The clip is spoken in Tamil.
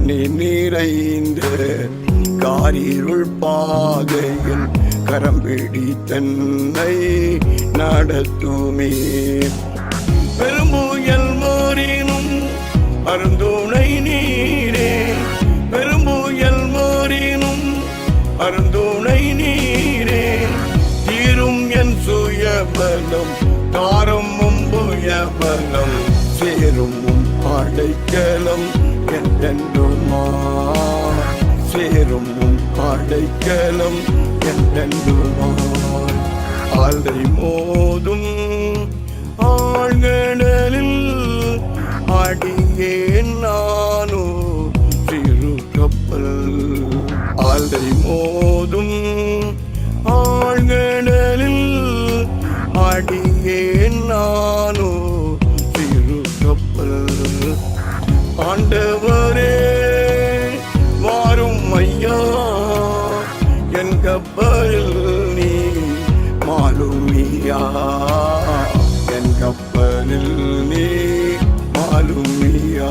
கண்ணீர் நிறைந்த காரிருள் பாதையில் கரம் பிடித்தன்னை நடத்துமே. பெரும்புயல் மாறினும் அருந்துணை நீரே, பெரும்புயல் மாறினும் அருந்துணை நீரே. தீரும் என் சுயபலம் தாரும் புயபலம் சேரும் அடைக்கலம் என்றென்றுமா, சேரும் அடைக்கலம் என்றென்றுமா. ஆழ்தை மோதும் ஆழ்கடலில் அடியேன் நானோ சிறு கப்பல். ஆழ்தை மோதும் ஆழ்கடலில் அடியேன் நானோ சிறு கப்பல். ஆண்டவரே வாரும் ஐயா, என் கப்பலில் நீ மாலுமியா, என் கப்பலில் நீ மாலுமியா.